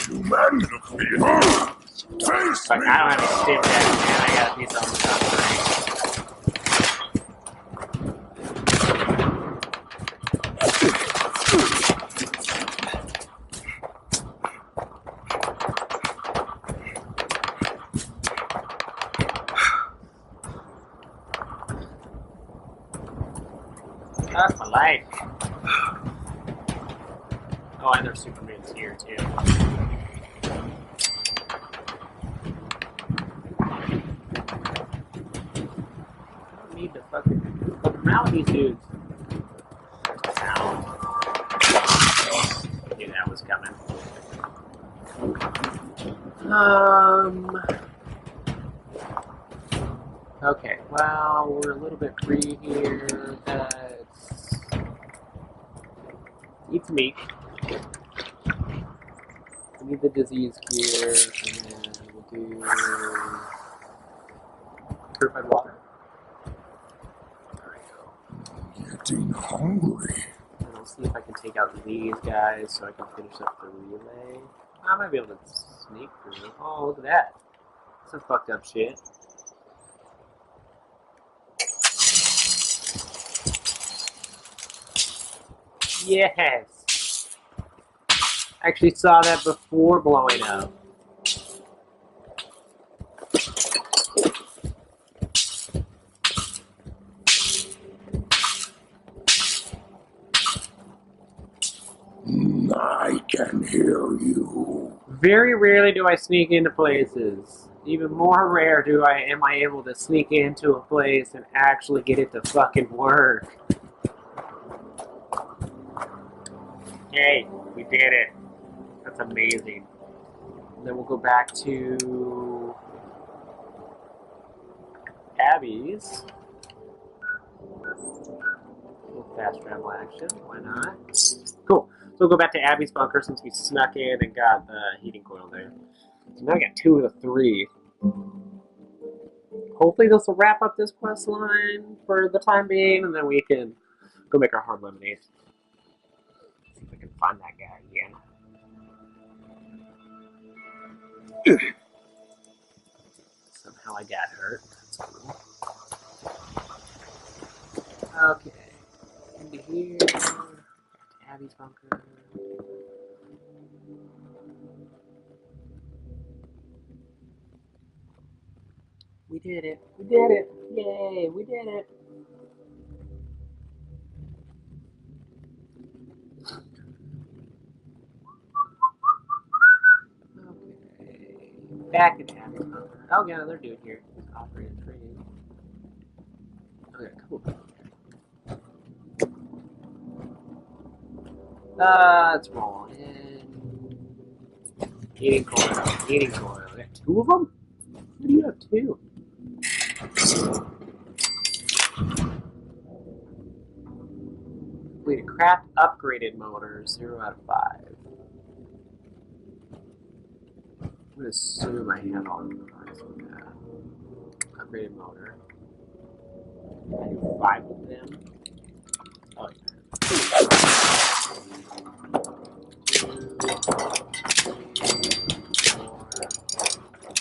You man look me, huh? Face but me! I don't have a stick yet, man. I got a piece of them. That's my life. Oh, and there's Superman's here too. I don't need to fucking look around these dudes. Sound. I knew that was coming. Okay, well, we're a little bit free here. Let's eat some meat. We need the disease cure, and then we'll do purified water. There we go. Getting hungry. And I'll see if I can take out these guys so I can finish up the relay. I might be able to sneak through. Oh, look at that. Some fucked up shit. Yes! I actually saw that before blowing up. I can hear you. Very rarely do I sneak into places. Even more rare am I able to sneak into a place and actually get it to fucking work. Hey, we did it. That's amazing. And then we'll go back to Abby's. A little fast travel action, why not? Cool. So we'll go back to Abby's bunker since we snuck in and got the heating coil there. So now I got 2 of the 3. Hopefully this will wrap up this quest line for the time being, and then we can go make our hard lemonade. See if I can find that guy again. Somehow I got hurt. That's cool. Okay. Into here. Abby's bunker. We did it. We did it. Yay, we did it. Okay. Back in Abby's bunker. Oh, yeah, they're doing here. Operating training. Okay, cool. Let's roll in. Heating coil. Heating coil. We got 2 of them? What do you have 2? Completed craft upgraded motor, 0 out of 5. I'm gonna assume I have all the parts with that. Upgraded motor. I do 5 of them. Oh yeah.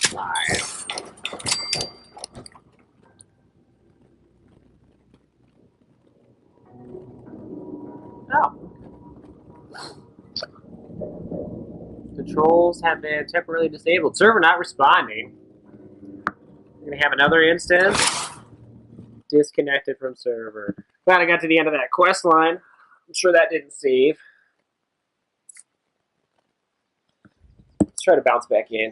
5. Oh. Controls have been temporarily disabled. Server not responding. We're gonna have another instance. Disconnected from server. Glad I got to the end of that quest line. I'm sure that didn't save. Let's try to bounce back in.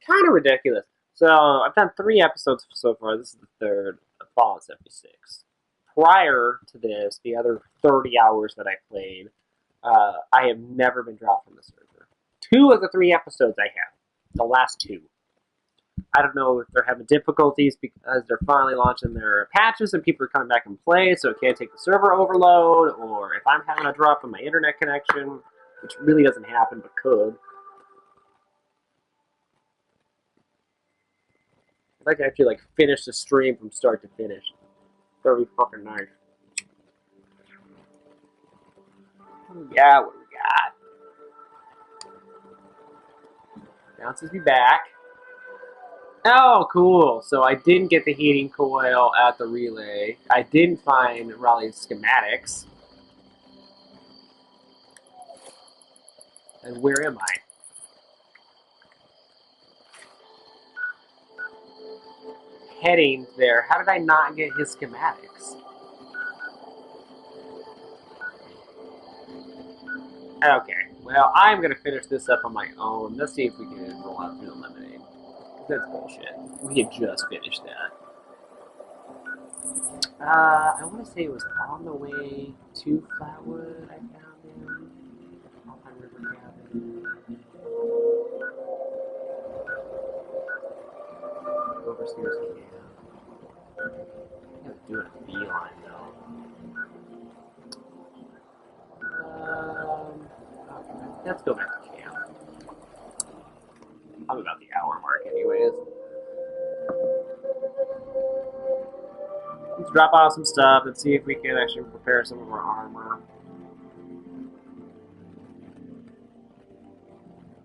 Kind of ridiculous. So I've done 3 episodes so far. This is the 3rd of Fallout 76. Prior to this, the other 30 hours that I played, I have never been dropped from the server. 2 of the 3 episodes I have. The last 2. I don't know if they're having difficulties because they're finally launching their patches and people are coming back and play, so it can't take the server overload, or if I'm having a drop in my internet connection, which really doesn't happen but could. I'd like to actually like finish the stream from start to finish. That would be fucking nice. Yeah, what do we got? Bounces me back. Oh, cool. So I didn't get the heating coil at the relay. I didn't find Raleigh's schematics. And where am I? Heading there. How did I not get his schematics? Okay. Well, I'm going to finish this up on my own. Let's see if we can roll out through the lemonade. That's bullshit. We had just finished that. I want to say it was on the way to Flatwood. I found him. Off on River Cabin. Overseer's Camp. I'm doing a beeline though. Okay, let's go back to camp. I'm about the hour mark anyways. Let's drop off some stuff and see if we can actually prepare some of our armor.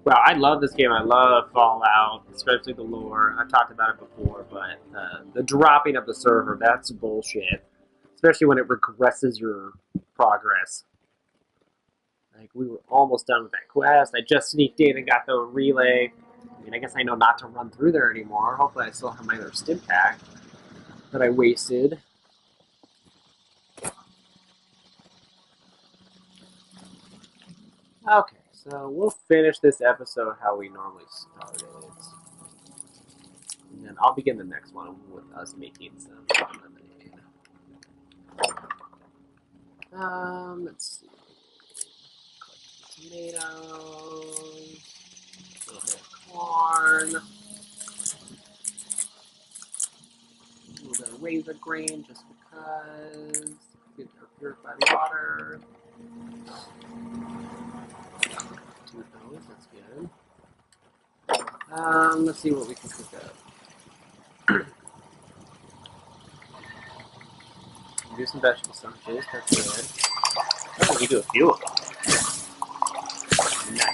Well, I love this game. I love Fallout, especially the lore. I've talked about it before, but the dropping of the server, that's bullshit. Especially when it regresses your progress. Like, we were almost done with that quest. I just sneaked in and got the relay. I mean, I guess I know not to run through there anymore. Hopefully I still have my other stim pack that I wasted. Okay, so we'll finish this episode how we normally started. And then I'll begin the next one with us making some lemonade. Let's see. Tomatoes. A little bit of corn. A little bit of raisin grain just because. Good for purified water. 2 of those, that's good. Let's see what we can cook up. Do some vegetable sandwiches, that's good. Oh, we do a few of them. Nice.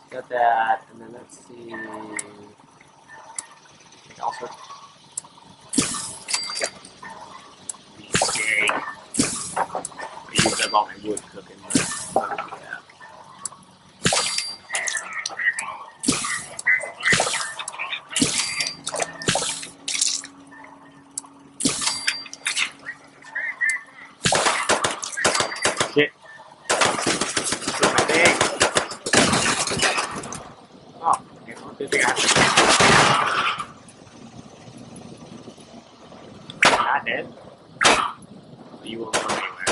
Got that, and then let's see. Also, steak. I used up all my wood cooking, but I'll do that. Shit. My bag. Oh, okay, well, good thing I have to. Not dead. You won't go anywhere.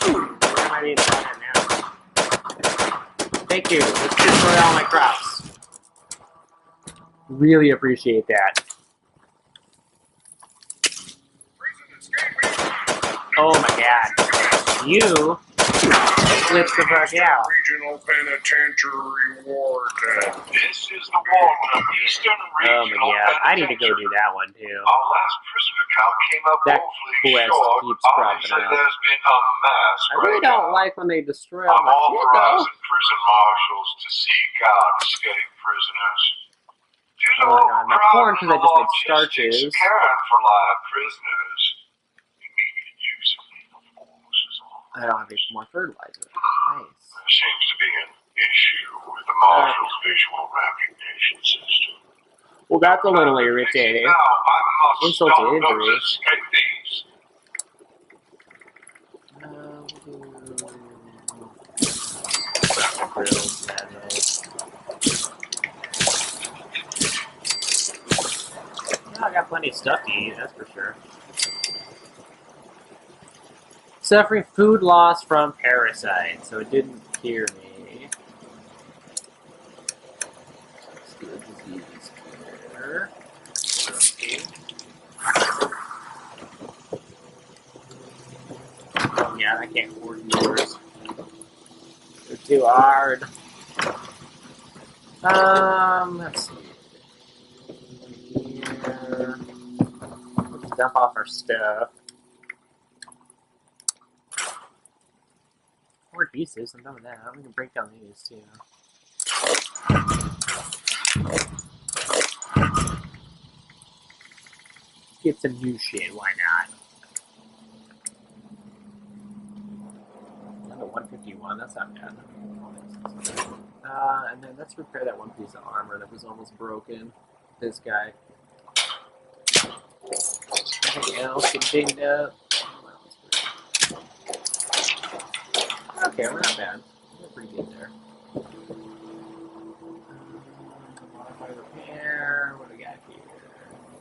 Where am I being shot at now? Thank you. Let's destroy all my crops. Really appreciate that. Oh my god. You flipped the fuck out. Regional Penitentiary Warden. This is the Warden of Eastern Oh Regional my god. I need to go Penitentiary. do that one too. Our last prisoner count came up That awfully quest short. keeps cropping Obviously, up. there's been a mass I really don't like when they destroy all I'm my shit though. authorizing prison marshals to seek out escaped prisoners. Due to Oh my god, my corn because I just made logistics starches. caring for live prisoners, immediate use of lethal force is all. I don't have any more fertilizer. Nice. There seems to be an issue with the Marshall's visual recognition system. Well, that's a little irritating. Now I must Insult to stop injury. those escapees. I got plenty of stuff to eat, that's for sure. Suffering food loss from parasites, so it didn't cure me. Let's do a disease cure. Oh yeah, I can't afford yours. They're too hard. Let's see. Here. Let's dump off our stuff. 4 pieces, I'm done with that. I'm gonna break down these too. Get some new shit, why not? Another 151, that's not bad. And then let's repair that one piece of armor that was almost broken. This guy. Anything else get dinged up? Okay, we're not bad. We're pretty good there. Modify repair. What do we got here?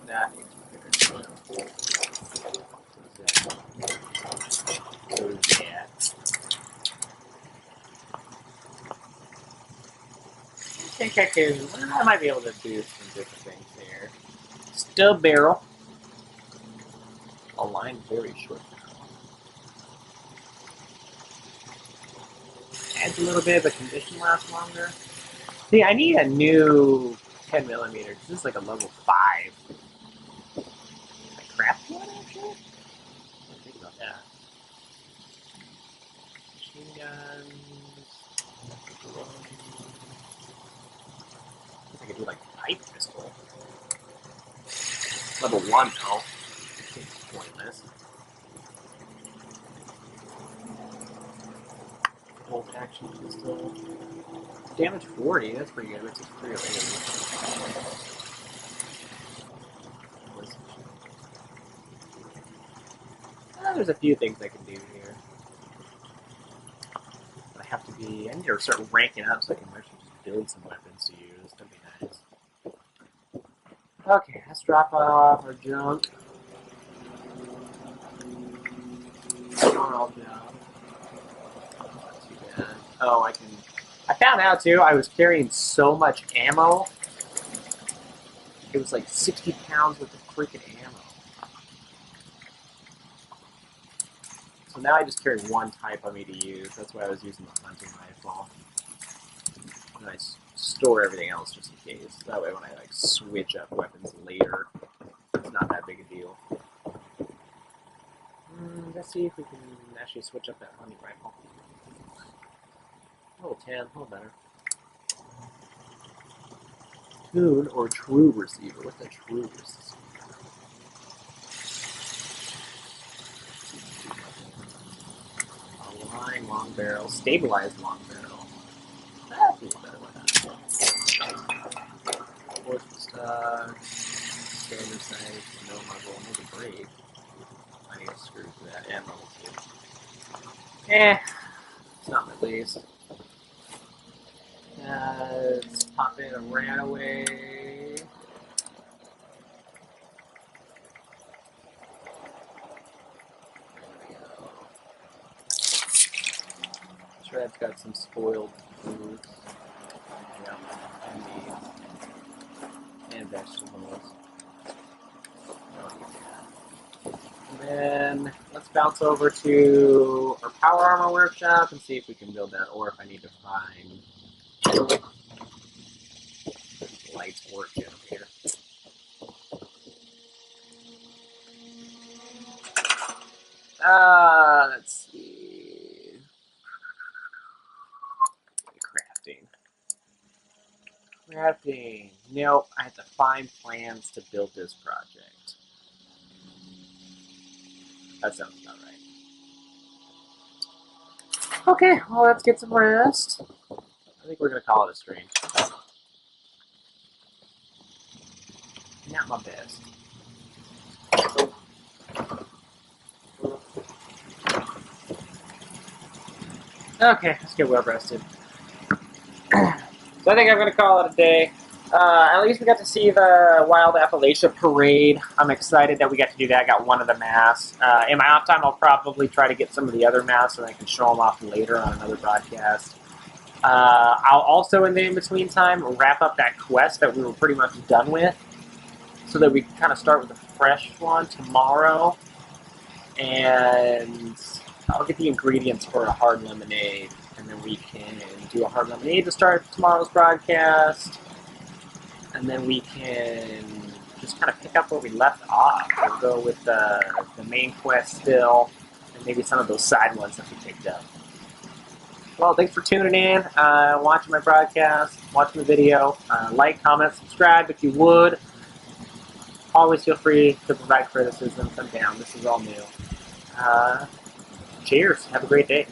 That needs repair. So yeah. I think I might be able to do some different things here. Still barrel. Align very short barrel. Adds a little bit, but condition lasts longer. See, I need a new 10mm. This is like a level 5. Can I craft one actually? Think about that. Machine guns. I could do like a pipe pistol. Level 1 though. It's pointless. Bolt action pistol. Damage 40, that's pretty good. That's just 3 of 8. There's a few things I can do here. But I have to be. I need to start ranking up so I can actually just build some weapons to use. That'd be nice. Okay, let's drop off our junk. All down. Not too bad. Oh, I can. I found out too. I was carrying so much ammo. It was like 60 pounds worth of freaking ammo. So now I just carry one type on me to use. That's why I was using the hunting rifle. And I store everything else just in case. That way when I like switch up weapons later, it's not that big a deal. Let's see if we can actually switch up that hunting rifle. Level 10, a little better. Tune or true receiver. What's a true receiver? Align long barrel. Stabilized long barrel. That's a little better with that. Force stock. Standard size. No muzzle. Make a break. I need to screw to that. And level 2. It's not my least. Let's pop in a Ranaway. Shred's got some spoiled foods. And vegetables. And then let's bounce over to our power armor workshop and see if we can build that, or if I need to find lights working here. Let's see. Crafting. Nope, I have to find plans to build this project. That sounds about right. Okay, well, let's get some rest. think we're going to call it a stream. Not my best. Okay, let's get well rested. So I think I'm going to call it a day. At least we got to see the Wild Appalachia parade. I'm excited that we got to do that. I got one of the masks. In my off time, I'll probably try to get some of the other masks so I can show them off later on another broadcast. I'll also, in the in-between time, wrap up that quest that we were pretty much done with so that we can kind of start with a fresh one tomorrow. And I'll get the ingredients for a hard lemonade, and then we can do a hard lemonade to start tomorrow's broadcast. And then we can just kind of pick up where we left off. We'll go with the main quest still, and maybe some of those side ones that we picked up. Well, thanks for tuning in, watching my broadcast, watching the video. Like, comment, subscribe if you would. Always feel free to provide criticism. Come down. This is all new. Cheers. Have a great day.